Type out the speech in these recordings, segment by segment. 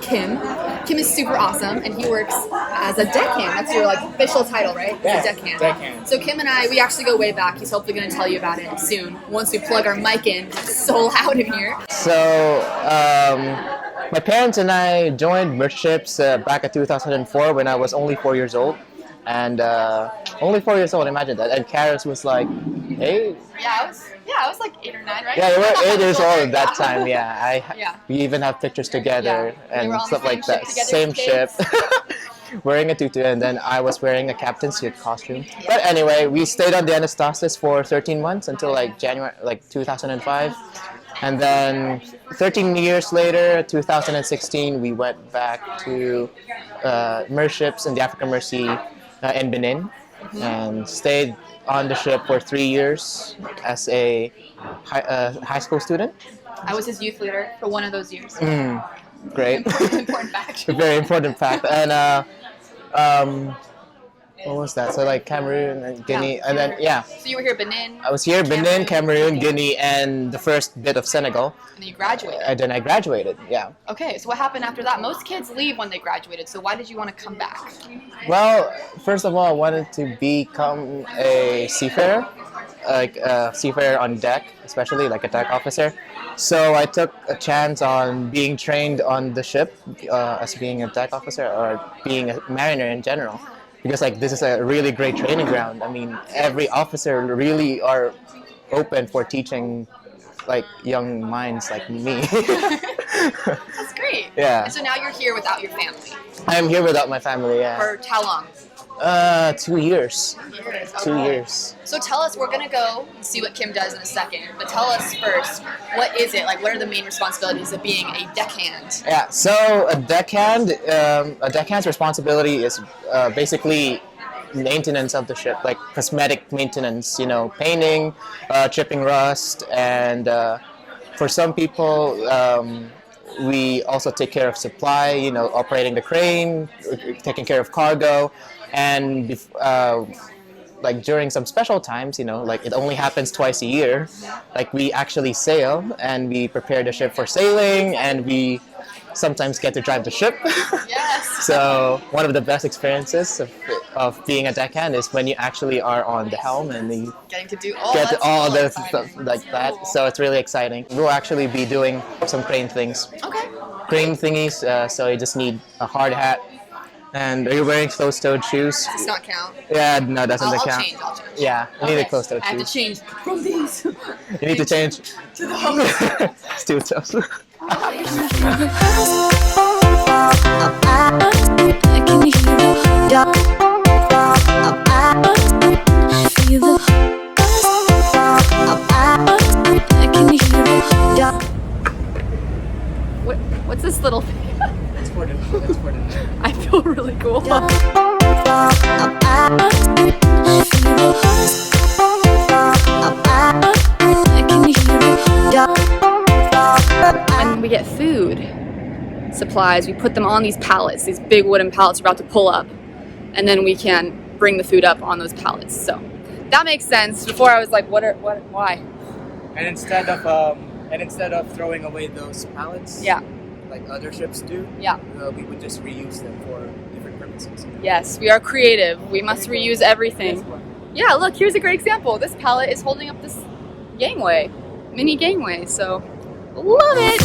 Kim. Kim is super awesome, and he works as a deckhand. That's your like official title, right? Yeah, a deckhand. deckhand. So Kim and I, we actually go way back. He's hopefully going to tell you about it soon. Once we plug our mic in, it's so loud in here. So, my parents and I joined merchants back in 2004 when I was only 4 years old. And only 4 years old, imagine that. And Karis was like, hey. I was like 8 or 9, right? Yeah, you were 8 years old at that time. Yeah, we even have pictures together and stuff like that. Same ship. Wearing a tutu, and then I was wearing a captain's suit costume. Yeah. But anyway, we stayed on the Anastasis for 13 months until like January, like 2005. And then 13 years later, 2016, we went back to merchants in the African Mercy in Benin, and stayed on the ship for 3 years as a high school student. I was his youth leader for one of those years. Great. Important fact. Very important fact. And what was that? So like Cameroon and Guinea, and then So you were here, Benin. I was here, Benin, Cameroon, Guinea, and the first bit of Senegal. And then you graduated. And then I graduated. Yeah. Okay, so what happened after that? Most kids leave when they graduated. So why did you want to come back? Well, first of all, I wanted to become a seafarer, like a seafarer on deck, especially like a deck officer. So I took a chance on being trained on the ship as being a deck officer or being a mariner in general. Because like this is a really great training ground. I mean, every officer really are open for teaching like young minds like me. That's great. Yeah. And so now you're here without your family. I'm here without my family, yeah. For how long? 2 years. 2 years. So tell us, we're going to go and see what Kim does in a second, but tell us first, what is it? Like, what are the main responsibilities of being a deckhand? Yeah, so a deckhand's responsibility is basically maintenance of the ship, like cosmetic maintenance, you know, painting, chipping rust, and for some people, we also take care of supply, you know, operating the crane, taking care of cargo. And like during some special times, you know, like it only happens twice a year, like we actually sail and we prepare the ship for sailing, and we sometimes get to drive the ship. Yes. So one of the best experiences of being a deckhand is when you actually are on the helm and you getting to do all the stuff like that. Cool. So it's really exciting. We'll actually be doing some crane things. Okay. Crane thingies, so you just need a hard hat. And are you wearing closed-toed shoes? Does not count. Yeah, no, doesn't count. I'll change. Yeah, you need a closed-toed shoes. I have to change from these. You need to change. To the home. It's too tough. What's this little thing? It's for the I feel really cool. When we get food supplies, we put them on these pallets, these big wooden pallets we're about to pull up, and then we can bring the food up on those pallets. So that makes sense. Before I was like, why? And instead of throwing away those pallets, Yeah. like other ships do, Yeah. We would just reuse them for different purposes. Yes, we are creative. We must reuse everything. Yeah, look, here's a great example. This pallet is holding up this gangway, mini gangway, so love it!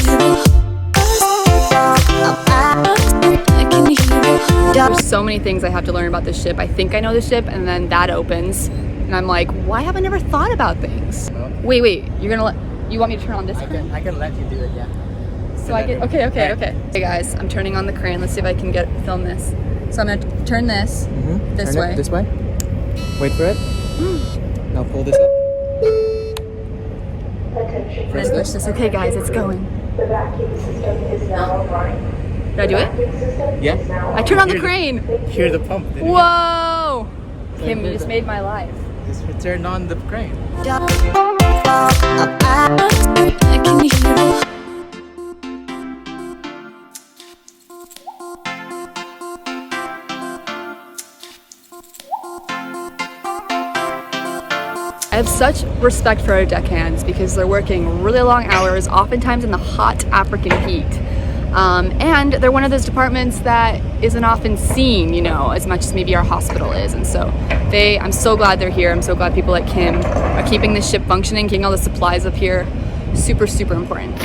There's so many things I have to learn about this ship. I think I know the ship, and then that opens, and I'm like, why have I never thought about things? No. Wait, you want me to turn on this? I can let you do it, yeah. So I get, okay. Hey guys, I'm turning on the crane. Let's see if I can film this. So I'm gonna turn this this way. This way. Wait for it. Now pull this up. Press this. Okay guys, it's going. The vacuum system is now online. Did I do it? Yeah. I turned on the crane. Hear the pump. Whoa! Kim, you just made my life. Just turn on the crane. I have such respect for our deckhands because they're working really long hours, oftentimes in the hot African heat. And they're one of those departments that isn't often seen, you know, as much as maybe our hospital is. And so I'm so glad they're here. I'm so glad people like Kim are keeping this ship functioning, keeping all the supplies up here. Super, super important.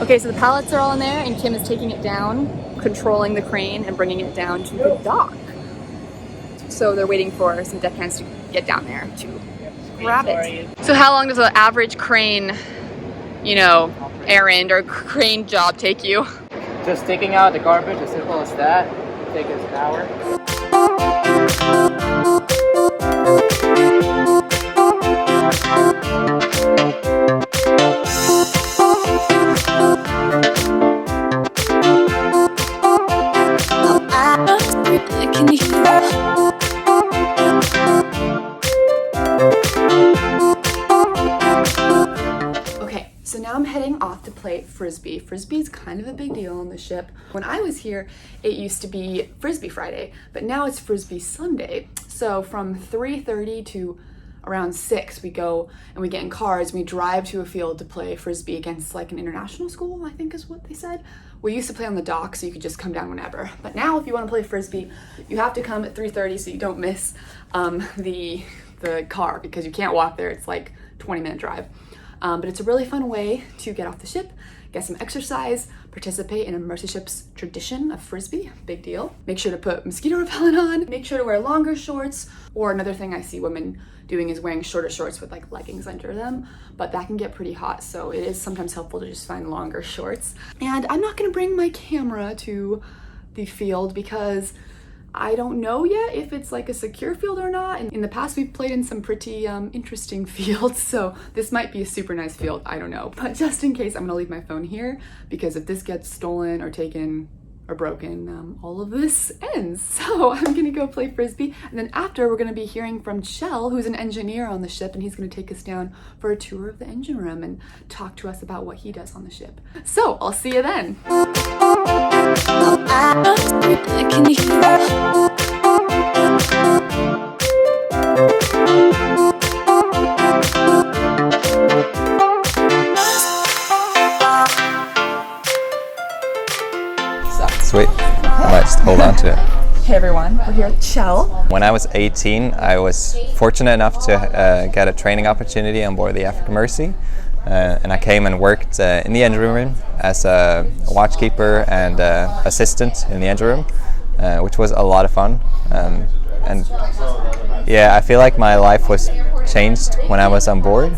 Okay, so the pallets are all in there and Kim is taking it down, controlling the crane and bringing it down to the dock. So they're waiting for some deckhands to get down there to grab it. So how long does an average crane, you know, errand or crane job take you? Just taking out the garbage, as simple as that. Take us an hour. Okay, so now I'm heading off to play Frisbee. Frisbee is kind of a big deal on the ship. When I was here, it used to be Frisbee Friday, but now it's Frisbee Sunday. So from 3:30 to around 6, we go and we get in cars and we drive to a field to play Frisbee against like an international school, I think is what they said. We used to play on the dock, so you could just come down whenever. But now if you want to play Frisbee, you have to come at 3:30 so you don't miss the car, because you can't walk there. It's like 20-minute drive. But it's a really fun way to get off the ship, get some exercise, participate in a Mercy Ship's tradition of Frisbee, big deal. Make sure to put mosquito repellent on, make sure to wear longer shorts, or another thing I see women doing is wearing shorter shorts with like leggings under them, but that can get pretty hot, so it is sometimes helpful to just find longer shorts. And I'm not gonna bring my camera to the field because I don't know yet if it's like a secure field or not. And in the past, we've played in some pretty interesting fields, so this might be a super nice field, I don't know. But just in case, I'm gonna leave my phone here, because if this gets stolen or taken or broken, all of this ends. So I'm gonna go play Frisbee, and then after we're gonna be hearing from Kjell, who's an engineer on the ship, and he's gonna take us down for a tour of the engine room and talk to us about what he does on the ship. So I'll see you then. Sweet. I might just hold on to it. Hey everyone, we're here with Kjell. When I was 18, I was fortunate enough to get a training opportunity on board the Africa Mercy. And I came and worked in the engine room as a watchkeeper and assistant in the engine room, which was a lot of fun. And yeah, I feel like my life was changed when I was on board.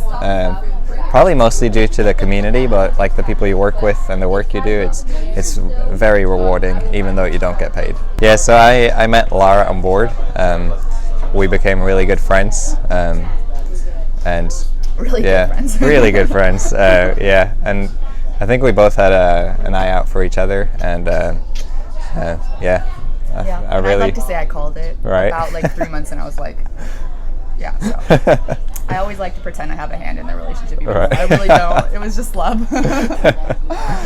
Probably mostly due to the community, but like the people you work with and the work you do, it's very rewarding, even though you don't get paid. Yeah, so I met Lara on board. We became really good friends, and Really yeah, good friends. really good friends. Yeah, and I think we both had an eye out for each other, and yeah. I really. I'd like to say I called it about like 3 months, and I was like, yeah. So I always like to pretend I have a hand in the relationship, even though I really don't. It was just love.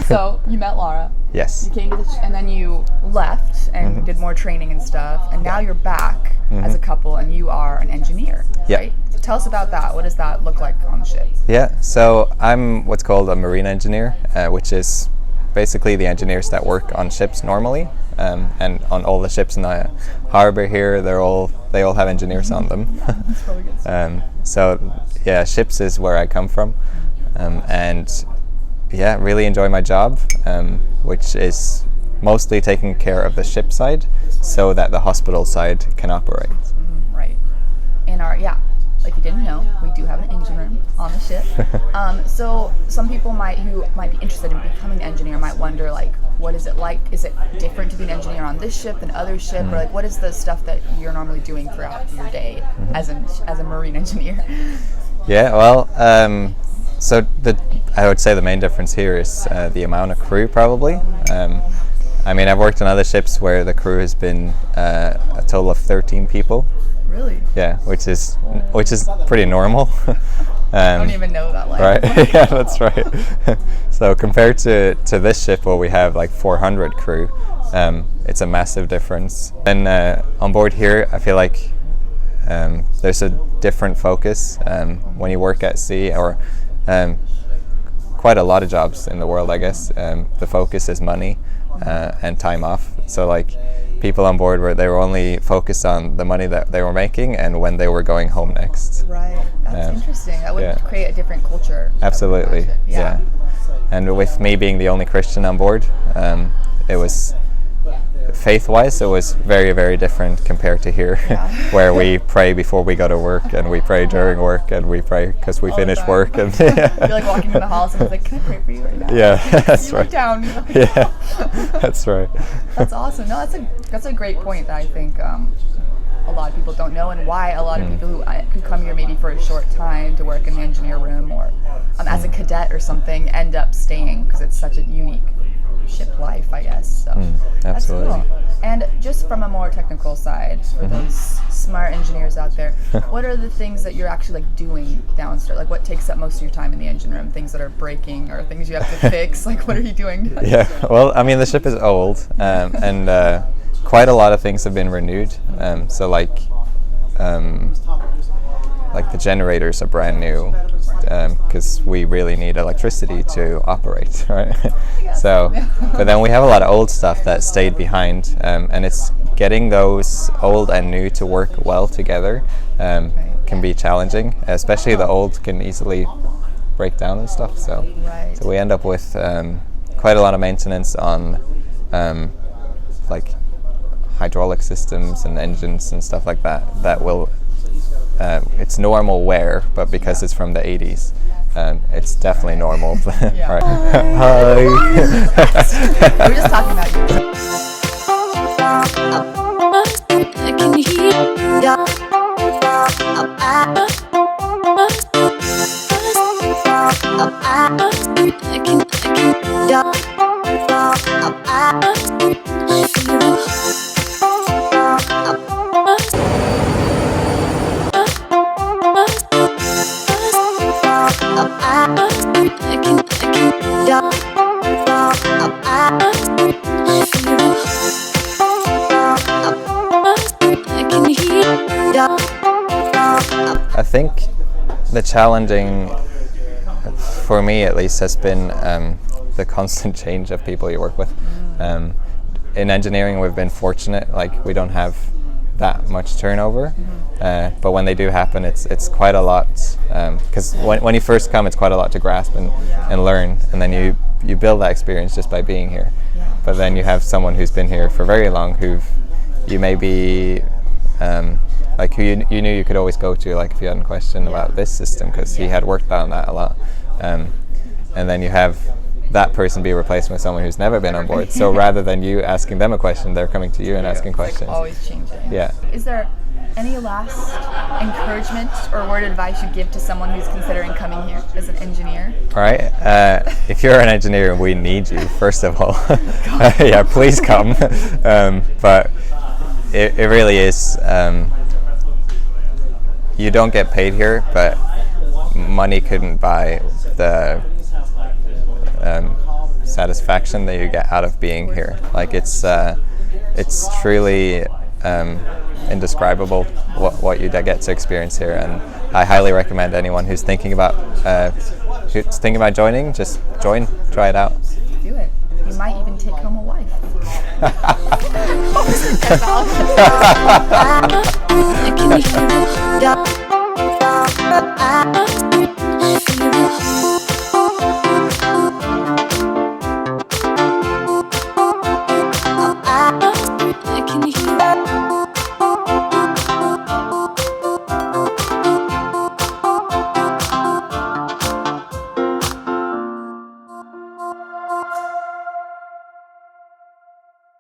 So you met Lara. Yes. You came to and then you left and did more training and stuff, and now you're back as a couple, and you are an engineer, right? So tell us about that. What does that look like on the ship? Yeah. So I'm what's called a marine engineer, which is basically the engineers that work on ships normally, and on all the ships in the harbor here, they all have engineers on them. That's really good. So yeah, ships is where I come from, and yeah, really enjoy my job, which is mostly taking care of the ship side, so that the hospital side can operate. Right. In our if you didn't know, we do have an engine room on the ship. So some people who might be interested in becoming an engineer might wonder, like, what is it like? Is it different to be an engineer on this ship than other ship? Or like, what is the stuff that you're normally doing throughout your day as a marine engineer? Yeah, well, so I would say the main difference here is the amount of crew, probably. I mean, I've worked on other ships where the crew has been a total of 13 people. Really? Yeah, which is pretty normal. I don't even know that life. Right? Yeah, that's right. So compared to this ship where we have like 400 crew, it's a massive difference. And on board here, I feel like there's a different focus when you work at sea, or quite a lot of jobs in the world, I guess. The focus is money and time off. So like people on board they were only focused on the money that they were making and when they were going home next. Right. That's interesting. That would create a different culture. Absolutely. Yeah. And with me being the only Christian on board, it was faith-wise, it was very, very different compared to here, where we pray before we go to work, and we pray during work, and we pray because we finish work. And You're like walking in the halls and it's like, can I pray for you right now? Yeah, that's right. Down. Yeah, that's right. That's awesome. No, that's a great point that I think a lot of people don't know, and why a lot of people who come here maybe for a short time to work in the engineer room or as a cadet or something end up staying, because it's such a unique ship life, I guess. So absolutely. That's cool. And just from a more technical side, for those smart engineers out there, what are the things that you're actually like doing downstairs? Like what takes up most of your time in the engine room? Things that are breaking or things you have to fix? Like what are you doing? Yeah, well, I mean, the ship is old, and quite a lot of things have been renewed. So like the generators are brand new, because we really need electricity to operate, right? So, but then we have a lot of old stuff that stayed behind, and it's getting those old and new to work well together can be challenging, especially the old can easily break down and stuff. So we end up with quite a lot of maintenance on like hydraulic systems and engines and stuff like that will it's normal wear, but because it's from the 80s, it's definitely normal. Right. Hi. We're just talking about you. I can hear I think the challenging, for me at least, has been the constant change of people you work with. In engineering, we've been fortunate, like we don't have that much turnover, but when they do happen, it's quite a lot, because when you first come, it's quite a lot to grasp and learn, and then you build that experience just by being here. But then you have someone who's been here for very long, who you may be like who you knew you could always go to, like if you had a question about this system, because he had worked on that a lot, and then you have that person be replaced with someone who's never been on board. So rather than you asking them a question, they're coming to you and asking questions. Like always changing. Yeah. Is there any last encouragement or word of advice you give to someone who's considering coming here as an engineer? All right. If you're an engineer, we need you, first of all. Yeah, please come. But it really is. You don't get paid here, but money couldn't buy the satisfaction that you get out of being here. Like it's truly indescribable what you get to experience here, and I highly recommend anyone who's thinking about joining, just join, try it out. Do it. You might even take home a wife. I can hear